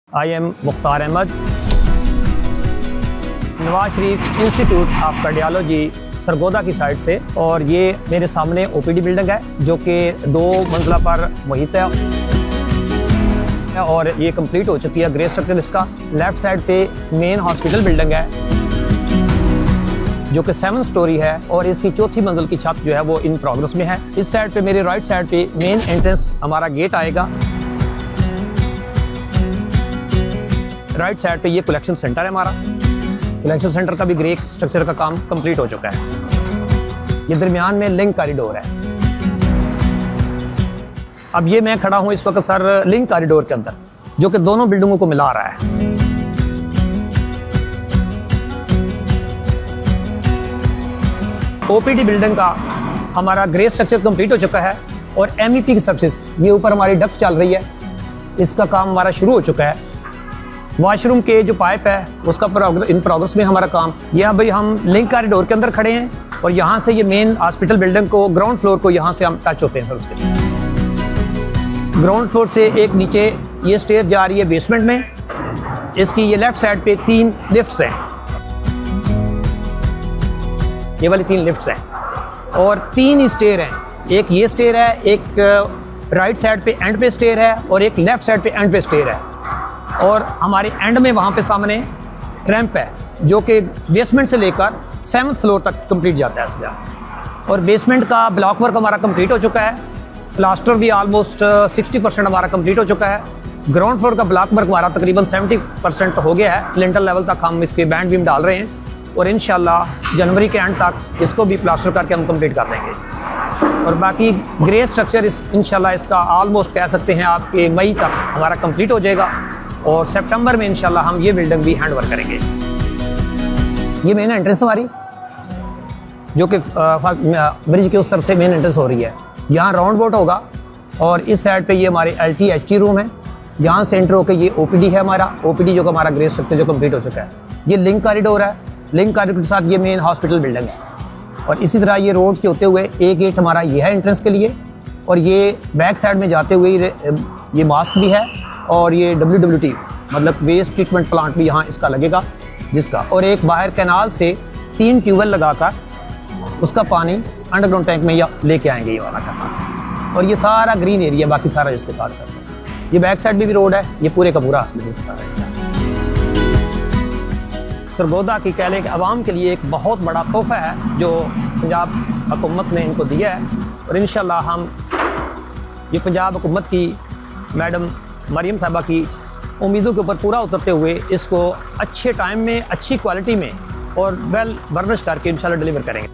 I am Mukhtar Ahmad, Nawaz Sharif institute of cardiology Sargodha की side से। और ये मेरे सामने ओपीडी बिल्डिंग है जो कि 2 मंजिला पर मुहित है और ये कंप्लीट हो चुकी है। ग्रे स्ट्रक्चर इसका लेफ्ट साइड पे मेन हॉस्पिटल बिल्डिंग है जो कि 7 स्टोरी है और इसकी 4थी मंजिल की छत जो है वो इन प्रोग्रेस में है। इस साइड पे मेरे राइट साइड पे मेन एंट्रेंस हमारा गेट आएगा। राइट साइड पे ये कलेक्शन सेंटर है हमारा। कलेक्शन सेंटर का भी ग्रे स्ट्रक्चर का काम कंप्लीट हो चुका है। ये दरमियान में लिंक कॉरिडोर है। अब ये मैं खड़ा हूं इस वक्त सर लिंक कॉरिडोर के अंदर जो कि दोनों बिल्डिंगों को मिला रहा है। ओपीडी बिल्डिंग का हमारा ग्रे स्ट्रक्चर कंप्लीट हो चुका है और एमईपी की सर्विस ये ऊपर हमारी डक्ट चल रही है, इसका काम हमारा शुरू हो चुका है। वॉशरूम के जो पाइप है उसका इन प्रोग्रेस में हमारा काम। यह भाई हम लिंक कॉरिडोर के अंदर खड़े हैं और यहाँ से ये मेन हॉस्पिटल बिल्डिंग को ग्राउंड फ्लोर को यहाँ से हम टच होते हैं। सर उसके ग्राउंड फ्लोर से एक नीचे ये स्टेयर जा रही है बेसमेंट में। इसकी ये लेफ्ट साइड पे 3 लिफ्ट्स हैं, ये वाली 3 लिफ्ट्स हैं और 3 ही स्टेयर हैं। एक ये स्टेयर है, एक राइट साइड पे एंड पे स्टेयर है और एक लेफ्ट साइड पे एंड पे स्टेयर है। और हमारे एंड में वहाँ पे सामने रैंप है जो कि बेसमेंट से लेकर 7th फ्लोर तक कंप्लीट जाता है इसका। और बेसमेंट का ब्लॉक वर्क हमारा कंप्लीट हो चुका है। प्लास्टर भी ऑलमोस्ट 60% हमारा कंप्लीट हो चुका है। ग्राउंड फ्लोर का ब्लॉक वर्क हमारा तकरीबन 70% हो गया है। लिंटल लेवल तक हम इसके बैंड बीम डाल रहे हैं और इंशाल्लाह जनवरी के एंड तक इसको भी प्लास्टर करके हम कंप्लीट कर देंगे। और बाकी ग्रे स्ट्रक्चर इंशाल्लाह इसका ऑलमोस्ट कह सकते हैं आपके मई तक हमारा कंप्लीट हो जाएगा और सितंबर में इंशाल्लाह हम ये बिल्डिंग भी हैंड ओवर करेंगे। ये मेन एंट्रेंस हमारी जो कि ब्रिज के उस तरफ से मेन एंट्रेंस हो रही है। यहाँ राउंड बोट होगा और इस साइड पे ये हमारे LT-HT रूम है। यहाँ से एंटर होकर ये OPD है हमारा। OPD जो कि हमारा ग्रे स्ट्रक्चर जो कंप्लीट हो चुका है। ये लिंक कॉरिडोर है। लिंक कॉरिडोर के साथ ये मेन हॉस्पिटल बिल्डिंग है और इसी तरह ये रोड के होते हुए एक गेट हमारा ये है एंट्रेंस के लिए। और ये बैक साइड में जाते हुए ये मास्क भी है और ये WWT मतलब वेस्ट ट्रीटमेंट प्लांट भी यहाँ इसका लगेगा जिसका। और एक बाहर कैनाल से 3 ट्यूबवेल लगाकर उसका पानी अंडरग्राउंड टैंक में या लेके आएंगे ये वाला करना। और ये सारा ग्रीन एरिया बाकी सारा इसके साथ करते हैं। ये बैक साइड में भी रोड है, ये पूरे का पूरा हॉस्पिटल के सारा एरिया। सरगोदा की कह लें कि आवाम के लिए एक बहुत बड़ा तोहफा है जो पंजाब हुकूमत ने इनको दिया है। और इंशाल्लाह हम ये पंजाब हुकूमत की मैडम मरियम साहबा की उम्मीदों के ऊपर पूरा उतरते हुए इसको अच्छे टाइम में अच्छी क्वालिटी में और वेल बर्निश करके इंशाल्लाह डिलीवर करेंगे।